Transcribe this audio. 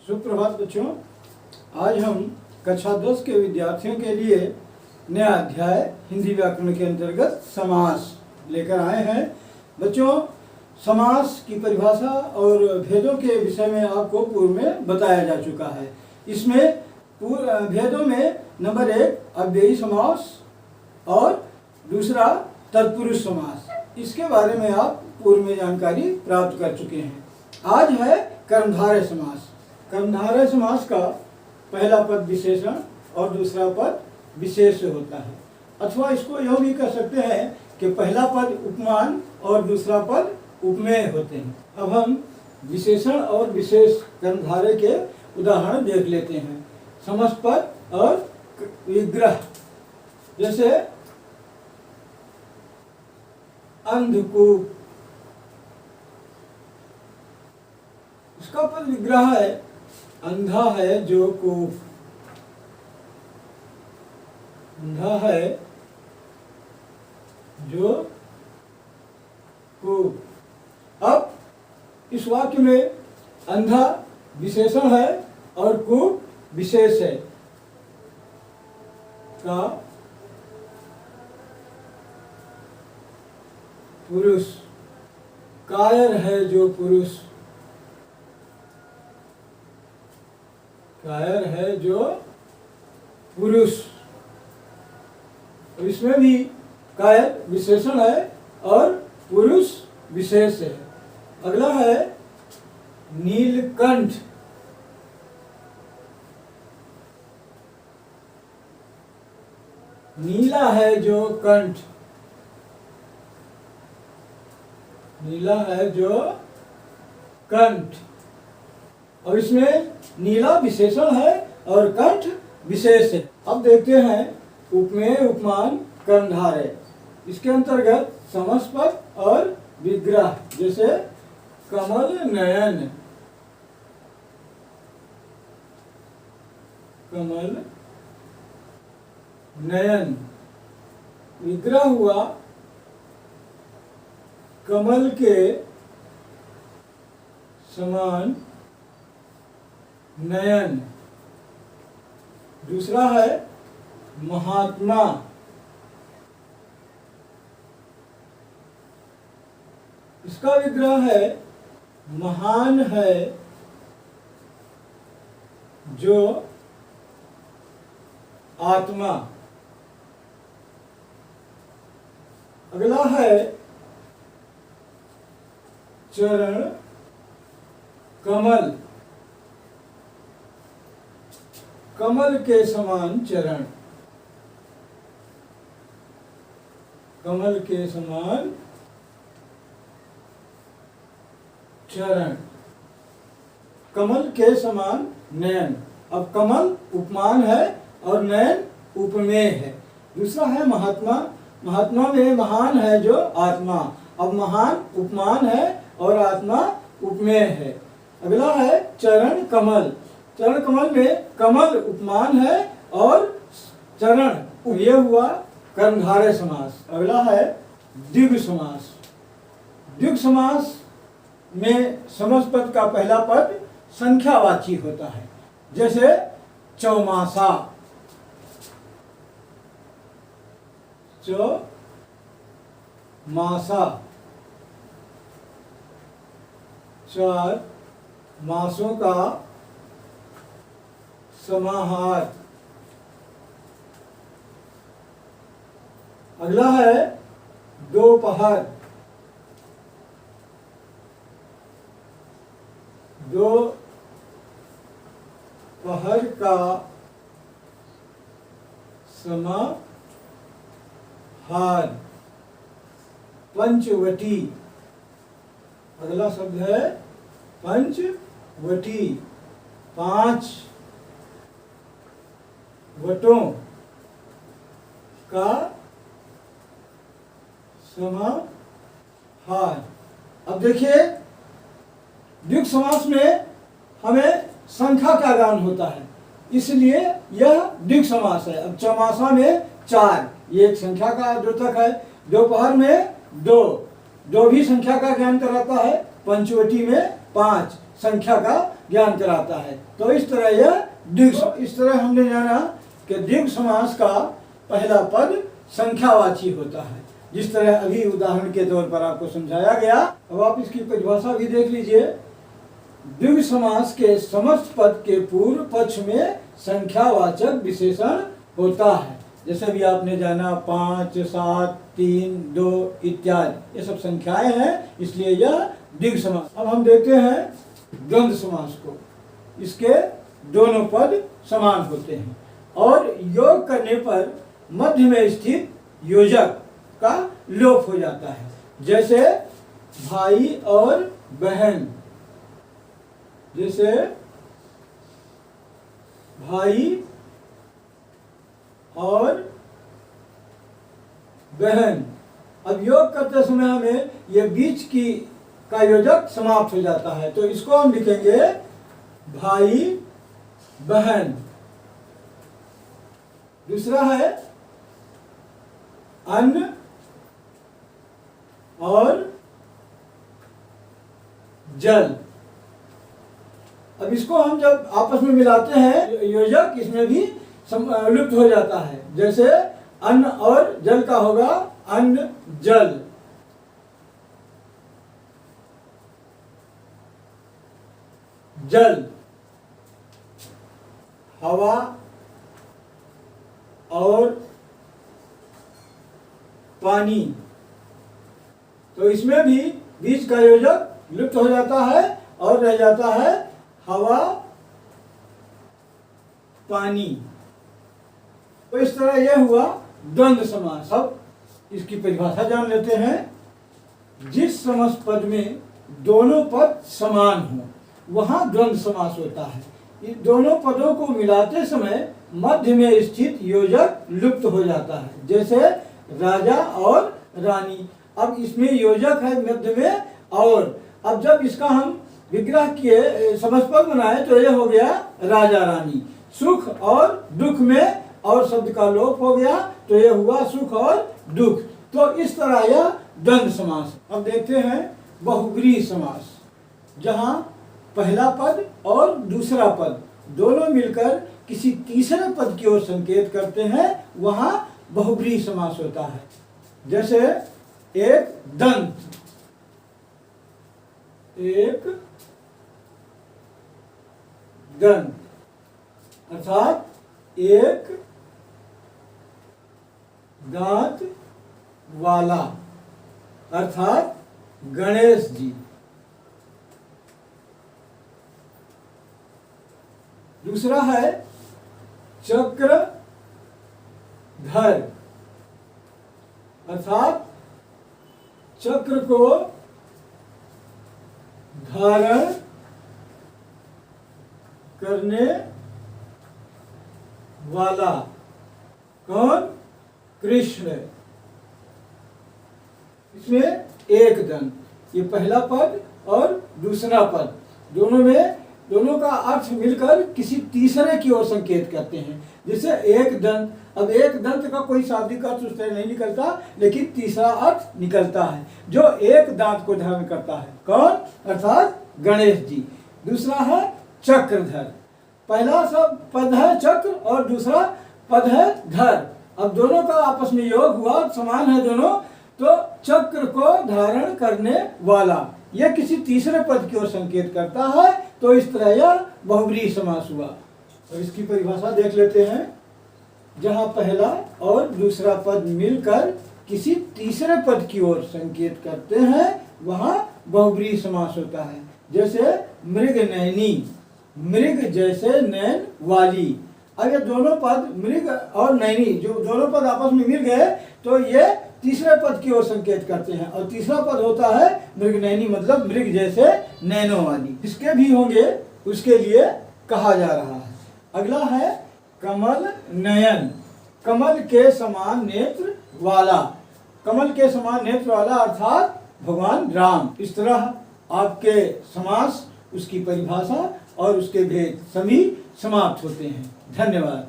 सुप्रभात बच्चों, आज हम कक्षा 10 के विद्यार्थियों के लिए नया अध्याय हिंदी व्याकरण के अंतर्गत समास लेकर आए हैं। बच्चों, समास की परिभाषा और भेदों के विषय में आपको पूर्व में बताया जा चुका है। इसमें भेदों में नंबर 1 अव्ययी समास और दूसरा तत्पुरुष समास, इसके बारे में आप पूर्व में जानकारी प्राप्त कर चुके हैं। आज है कर्मधारय समास। कर्मधारय समास का पहला पद विशेषण और दूसरा पद विशेष होता है, अथवा इसको यह भी कह सकते हैं कि पहला पद उपमान और दूसरा पद उपमेय होते हैं। अब हम विशेषण और विशेष कर्मधारय के उदाहरण देख लेते हैं। समस्त और विग्रह, जैसे अंधकूप, इसका पद विग्रह है अंधा है जो कूप, अंधा है जो कूप। अब इस वाक्य में अंधा विशेषण है और कूप विशेष है। का पुरुष, कायर है जो पुरुष, कायर है जो पुरुष। इसमें भी कायर विशेषण है और पुरुष विशेष है। अगला है नीलकंठ, नीला है जो कंठ, नीला है जो कंठ। और इसमें नीला विशेषण है और कंठ विशेष है। अब देखते हैं उपमेय उपमान कर्मधारय। इसके अंतर्गत समस्त और विग्रह, जैसे कमल नयन, कमल नयन। विग्रह हुआ कमल के समान नयन। दूसरा है महात्मा, इसका विग्रह है महान है जो आत्मा। अगला है चरण कमल, कमल के समान चरण, कमल के समान चरण। कमल के समान नयन। अब कमल उपमान है और नयन उपमेय है। दूसरा है महात्मा, महात्मा में महान है जो आत्मा। अब महान उपमान है और आत्मा उपमेय है। अगला है चरण कमल, चरण कमल में कमल उपमान है और चरण, ये हुआ कर्मधारय समास। अगला है द्विगु समास। द्विगु समास में समस्त पद का पहला पद संख्यावाची होता है, जैसे चौमासा, चौमासा, 4 मासों का समाहार। अगला है दोपहर, दोपहर का समाहार। पंचवटी, अगला शब्द है पंचवटी, 5 वटों का समाहार। अब देखिए, द्विगु समास में हमें संख्या का ज्ञान होता है, इसलिए यह द्विगु समास है। अब चौमासा में 4, ये एक संख्या का द्योतक है। दोपहर में 2 भी संख्या का ज्ञान कराता है। पंचवटी में 5 संख्या का ज्ञान कराता है। तो इस तरह यह द्विग, इस तरह हमने जाना कि द्विग समास का पहला पद संख्यावाची होता है, जिस तरह अभी उदाहरण के तौर पर आपको समझाया गया। अब आप इसकी परिभाषा भी देख लीजिए। द्विग समास के समस्त पद के पूर्व पक्ष में संख्यावाचक विशेषण होता है। जैसे भी आपने जाना 5, 7, 3, 2 इत्यादि, ये सब संख्याएं हैं, इसलिए यह द्विग समास। अब हम देखते हैं द्वंद्व समास को। इसके दोनों पद समान होते हैं और योग करने पर मध्य में स्थित योजक का लोप हो जाता है। जैसे भाई और बहन, जैसे भाई और बहन। अब योग करते समय हमें ये बीच की का योजक समाप्त हो जाता है, तो इसको हम लिखेंगे भाई बहन। दूसरा है अन्न और जल। अब इसको हम जब आपस में मिलाते हैं योजक इसमें भी लुप्त हो जाता है। जैसे अन्न और जल का होगा अन्न जल। जल हवा और पानी, तो इसमें भी बीच का योजक लुप्त हो जाता है और रह जाता है हवा पानी। तो इस तरह यह हुआ द्वंद्व समास। अब इसकी परिभाषा जान लेते हैं। जिस समस्त पद में दोनों पद समान हो वहां द्वंद्व समास होता है। इन दोनों पदों को मिलाते समय मध्य में स्थित योजक लुप्त हो जाता है। जैसे राजा और रानी, अब इसमें योजक है मध्य में, और अब जब इसका हम विग्रह किए समस्त बनाए तो यह हो गया राजा रानी। सुख और दुख में और शब्द का लोप हो गया तो यह हुआ सुख और दुख। तो इस तरह यह द्वंद्व समास। अब देखते हैं बहुब्रीहि समास, जहां पहला पद और दूसरा पद दोनों मिलकर किसी तीसरे पद की ओर संकेत करते हैं, वहां बहुब्रीहि समास होता है। जैसे एक दंत, एक दंत, अर्थात एक दांत वाला, अर्थात गणेश जी। दूसरा है चक्रधर, अर्थात चक्र को धारण करने वाला। कौन? कृष्ण। इसमें एक दंत, ये पहला पद और दूसरा पद दोनों का अर्थ मिलकर किसी तीसरे की ओर संकेत करते हैं। जैसे एक दंत, अब एक दंत का कोई शाब्दिक अर्थ उस तरह नहीं निकलता, लेकिन तीसरा अर्थ निकलता है जो एक दांत को धारण करता है। कौन? अर्थात गणेश जी। दूसरा है चक्रधर, पहला सब पद है चक्र और दूसरा पद है धर। अब दोनों का आपस में योग हुआ, समान है दोनों, तो चक्र को धारण करने वाला, यह किसी तीसरे पद की ओर संकेत करता है। तो इस तरह यह बहुब्रीहि समास हुआ। और इसकी परिभाषा देख लेते हैं। जहां पहला और दूसरा पद मिलकर किसी तीसरे पद की ओर संकेत करते हैं, वहां बहुब्रीहि समास होता है। जैसे मृग नैनी, मृग जैसे नैन वाली। अब ये दोनों पद मृग और नैनी जो दोनों पद आपस में मिल गए तो ये तीसरे पद की ओर संकेत करते हैं, और तीसरा पद होता है मृग नैनी, मतलब मृग जैसे नैनों वाली। इसके भी होंगे, उसके लिए कहा जा रहा है। अगला है कमल नयन, कमल के समान नेत्र वाला। कमल के समान नेत्र वाला अर्थात भगवान राम। इस तरह आपके समास, उसकी परिभाषा और उसके भेद सभी समाप्त होते हैं। धन्यवाद।